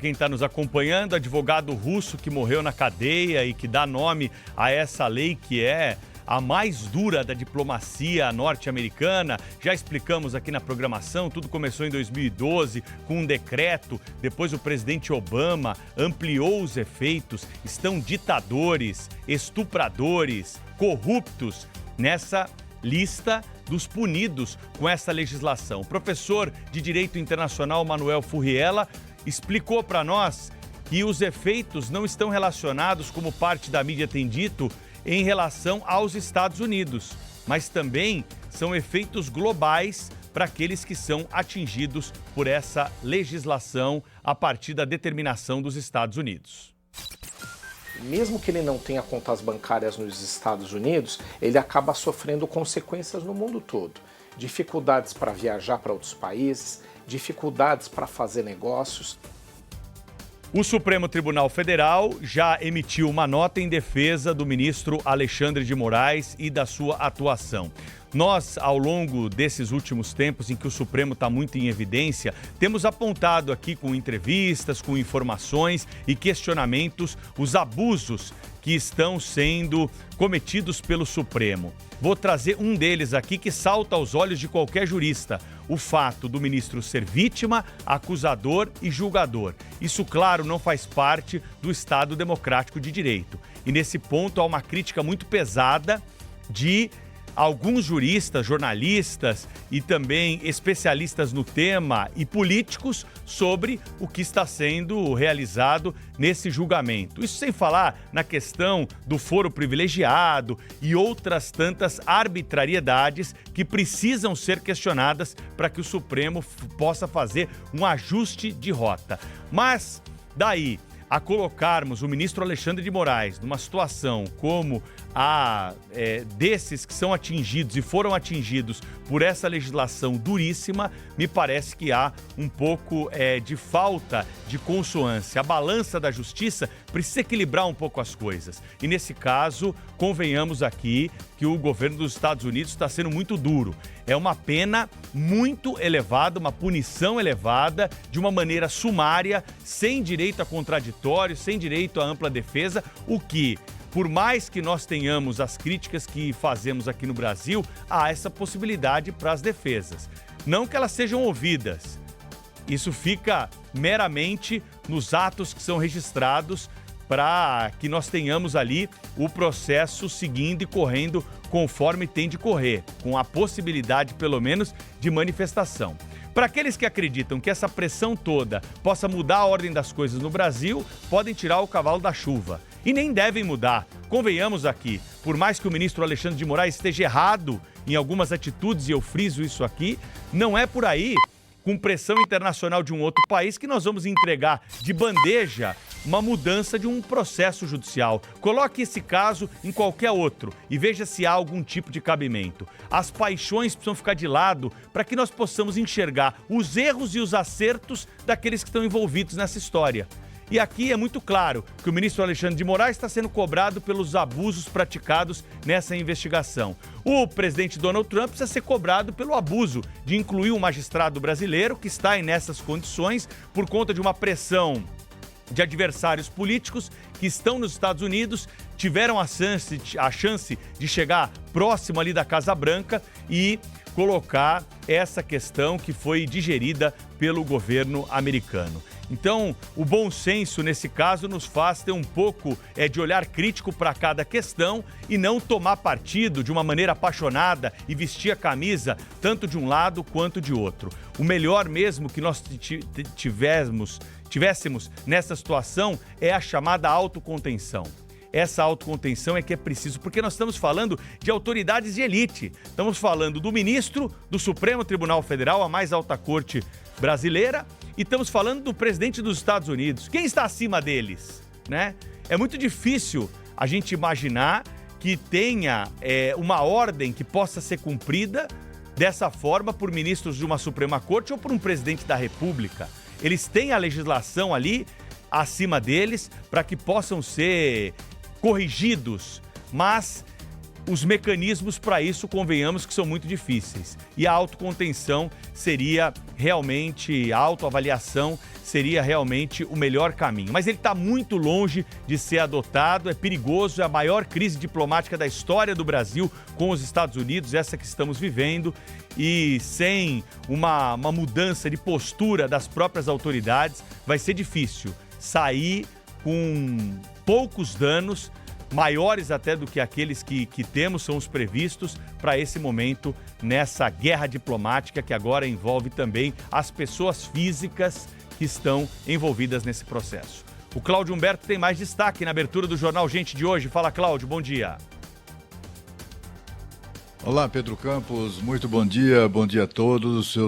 Quem está nos acompanhando, advogado russo que morreu na cadeia e que dá nome a essa lei que é a mais dura da diplomacia norte-americana. Já explicamos aqui na programação, tudo começou em 2012 com um decreto, depois o presidente Obama ampliou os efeitos, estão ditadores, estupradores, corruptos nessa lista dos punidos com essa legislação. O professor de Direito Internacional Manuel Furriela explicou para nós que os efeitos não estão relacionados, como parte da mídia tem dito, em relação aos Estados Unidos, mas também são efeitos globais para aqueles que são atingidos por essa legislação a partir da determinação dos Estados Unidos. Mesmo que ele não tenha contas bancárias nos Estados Unidos, ele acaba sofrendo consequências no mundo todo. Dificuldades para viajar para outros países, dificuldades para fazer negócios. O Supremo Tribunal Federal já emitiu uma nota em defesa do ministro Alexandre de Moraes e da sua atuação. Nós, ao longo desses últimos tempos em que o Supremo está muito em evidência, temos apontado aqui com entrevistas, com informações e questionamentos os abusos que estão sendo cometidos pelo Supremo. Vou trazer um deles aqui que salta aos olhos de qualquer jurista: o fato do ministro ser vítima, acusador e julgador. Isso, claro, não faz parte do Estado Democrático de Direito. E nesse ponto há uma crítica muito pesada de alguns juristas, jornalistas e também especialistas no tema e políticos sobre o que está sendo realizado nesse julgamento. Isso sem falar na questão do foro privilegiado e outras tantas arbitrariedades que precisam ser questionadas para que o Supremo possa fazer um ajuste de rota. Mas daí a colocarmos o ministro Alexandre de Moraes numa situação como a desses que são atingidos e foram atingidos por essa legislação duríssima, me parece que há um pouco de falta de consonância. A balança da justiça precisa equilibrar um pouco as coisas. E nesse caso, convenhamos aqui que o governo dos Estados Unidos está sendo muito duro. É uma pena muito elevada, uma punição elevada, de uma maneira sumária, sem direito a contraditório, sem direito à ampla defesa, o que, por mais que nós tenhamos as críticas que fazemos aqui no Brasil, há essa possibilidade para as defesas. Não que elas sejam ouvidas. Isso fica meramente nos atos que são registrados para que nós tenhamos ali o processo seguindo e correndo conforme tem de correr, com a possibilidade, pelo menos, de manifestação. Para aqueles que acreditam que essa pressão toda possa mudar a ordem das coisas no Brasil, podem tirar o cavalo da chuva. E nem devem mudar. Convenhamos aqui, por mais que o ministro Alexandre de Moraes esteja errado em algumas atitudes, e eu friso isso aqui, não é por aí, com pressão internacional de um outro país, que nós vamos entregar de bandeja uma mudança de um processo judicial. Coloque esse caso em qualquer outro e veja se há algum tipo de cabimento. As paixões precisam ficar de lado para que nós possamos enxergar os erros e os acertos daqueles que estão envolvidos nessa história. E aqui é muito claro que o ministro Alexandre de Moraes está sendo cobrado pelos abusos praticados nessa investigação. O presidente Donald Trump precisa ser cobrado pelo abuso de incluir um magistrado brasileiro que está nessas condições por conta de uma pressão de adversários políticos que estão nos Estados Unidos, tiveram a chance de chegar próximo ali da Casa Branca e colocar essa questão que foi digerida pelo governo americano. Então, o bom senso, nesse caso, nos faz ter um pouco de olhar crítico para cada questão e não tomar partido de uma maneira apaixonada e vestir a camisa tanto de um lado quanto de outro. O melhor mesmo que nós tivéssemos nessa situação é a chamada autocontenção. Essa autocontenção é que é preciso, porque nós estamos falando de autoridades de elite. Estamos falando do ministro do Supremo Tribunal Federal, a mais alta corte brasileira, e estamos falando do presidente dos Estados Unidos. Quem está acima deles, né? É muito difícil a gente imaginar que tenha uma ordem que possa ser cumprida dessa forma por ministros de uma Suprema Corte ou por um presidente da República. Eles têm a legislação ali acima deles para que possam ser corrigidos, mas os mecanismos para isso, convenhamos que são muito difíceis. E a autocontenção seria realmente, a autoavaliação seria realmente o melhor caminho. Mas ele está muito longe de ser adotado, é perigoso, é a maior crise diplomática da história do Brasil com os Estados Unidos, essa que estamos vivendo, e sem uma mudança de postura das próprias autoridades, vai ser difícil sair com poucos danos, maiores até do que aqueles que temos, são os previstos para esse momento, nessa guerra diplomática que agora envolve também as pessoas físicas que estão envolvidas nesse processo. O Cláudio Humberto tem mais destaque na abertura do Jornal Gente de hoje. Fala, Cláudio, bom dia. Olá, Pedro Campos, muito bom dia a todos. Eu